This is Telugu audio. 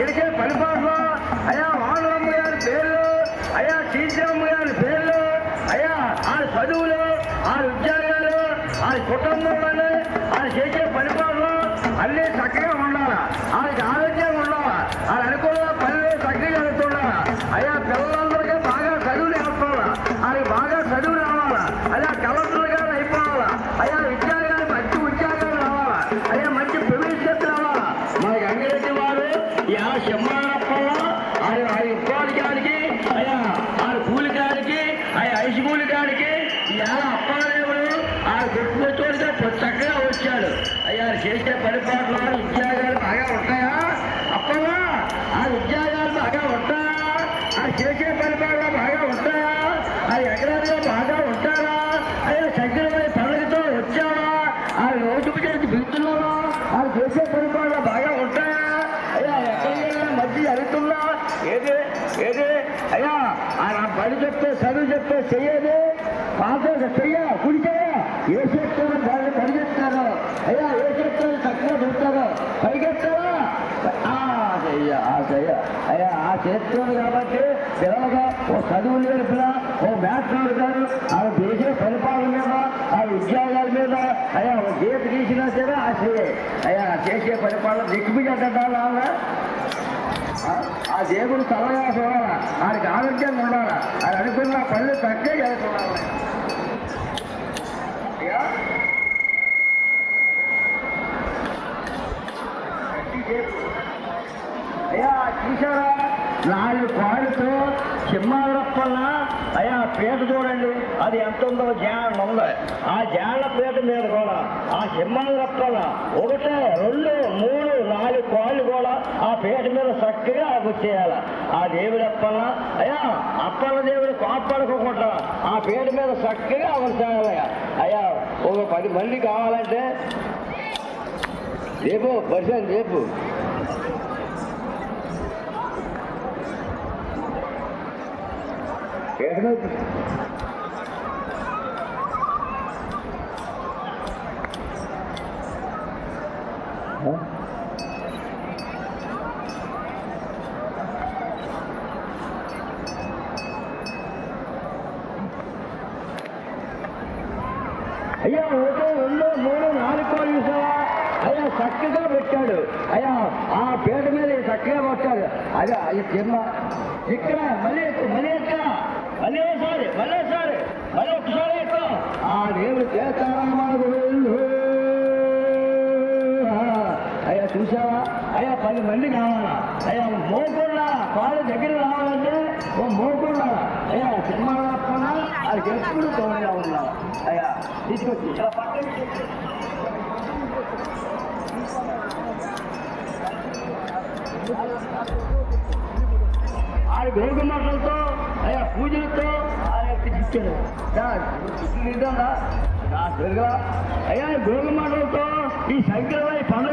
చేసే పరిపాలన అయ్యా వానరమ్మ గారి పేర్లు, అయ్యా సీతారామ గారి పేర్లు, అయ్యా ఆ చదువులు, ఆ ఉద్యోగాలు, ఆ కుటుంబంలో ఆ చేసే పరిపాలన అన్నీ చక్కగా ఉండాలా, వాళ్ళకి ఆరోగ్యంగా ఉండాలా, వాళ్ళు అనుకున్న పనులు చక్కగా జరుగుతుండాలా. అయ్యా పిల్లలందరికీ బాగా చదువులు వేసుకోవాలా, వాళ్ళకి బాగా చదువు రావాలా, అయ్యా కలెక్టర్ గారు అయిపోవాలా, అయ్యా ఉద్యోగాలు మంచి ఉద్యోగాలు రావాలా, అయ్యా మంచి భవిష్యత్తు రావాలా. మనకి అంగిరెడ్డి వారు ఆ సింహారప్పలో ఆ ఉపాధికారికి, అయ్యా ఆ కూలికారికి, అయ్యా హై స్కూల్ కాడికి ఇలా అప్పాదేవుడు ఆ గుర్తుతోడిగా చక్కగా వచ్చాడు. అయ్యా చేసే పరిపాలన ఉద్యోగాలు బాగా ఉంటాయా అప్పలా? ఆ ఉద్యోగాలు బాగా ఉంటాయా? ఆ చేసే పరిపాలన బాగా ఉంటాయా? ఆ ఎకరాలుగా బాగా ఉంటారా? అయ్యా శంకరమై పండుగతో వచ్చావా? ఆ రోజు చేసి బిడ్డలలో ఆ చేసే పరిపాలన బాగా ఉంటాయా? అయ్యా ఎక్కడ మధ్య జరుగుతుందా? ఏది ఏది అయ్యా ఆ బడి చెప్తే చదువు చెప్తే చెయ్యేది పాత చెయ్య కుడిచేయ ఏ చెప్తారో దాన్ని పరిగెత్తారో, అయ్యా ఏ చెప్తారో చక్కగా చూస్తారో పరిగెత్తారా చెయ్య చెయ్య అయ్యా ఆ చేస్తారు. కాబట్టి పిల్లలుగా ఓ చదువులు నేర్పిన ఓ మ్యాథ్స్ ఆడుతారు, ఆ దేశ పరిపాలన మీద ఆ ఉద్యోగాల మీద అయ్యా ఓ గీత గీసినా సరే ఆ చెయ్యి అయ్యా చేసే పరిపాలన దిక్కుమిగట్టాలా? ఆ దేవుడు తలగా చూడాలా, ఆయనకి ఆరోగ్యంగా ఉండాలా, ఆయన అనుకున్న పనులు చక్కగా జరుగుతుండాలి. అయ్యా చూసారా 4 కాళ్ళతో సింహారప్పన్న అయ్యా పీట చూడండి, అది ఎంత ఉందో జాన ఉంది. ఆ జాన పీట మీద కూడా ఆ సింహారప్పన్న 1, 2, 3, 4 కాళ్ళు కూడా ఆ పీట మీద చక్కగా వచ్చేయాలి. ఆ దేవుడు అప్పన్న అయ్యా అప్పన్న దేవుడు కాపాడుకోకుండా ఆ పీట మీద చక్కగా వచ్చేయాలయ్యా. అయ్యా ఒక 10 మంది కావాలంటే రేపు పరిచయం రేపు అయ్యా 1, 2, 3, 4 కోళ్ళు చూసావా? అయ్యా చక్కగా పెట్టాడు. అయ్యా ఆ పీట మీద చక్కగా పెట్టాడు. అదే అది చిన్న ఇక్కడ మళ్ళీ మళ్ళీ ఎక్కడ మళ్ళీ ఒకసారి మళ్ళీ ఒకసారి ఎక్కువ ఆ దేవుడు చేస్తారన్నమాట. అయ్యా చూసావా? అయ్యా 10 మంది కావాలా? అయ్యా మోకుండా కాళ్ళు దగ్గర రావాలంటే ఓ మోకుండా అయ్యా సినిమా రాకుండా అది ఎప్పుడు తోడుగా ఉన్నా అయ్యా తీసుకొచ్చి ఇలా పక్కన ఆ గోగు మాటలతో అయ్యా పూజలతో ఆయన ఇచ్చాడు. అయ్యా గోగు మాటలతో ఈ సంక్రమణ పండుగ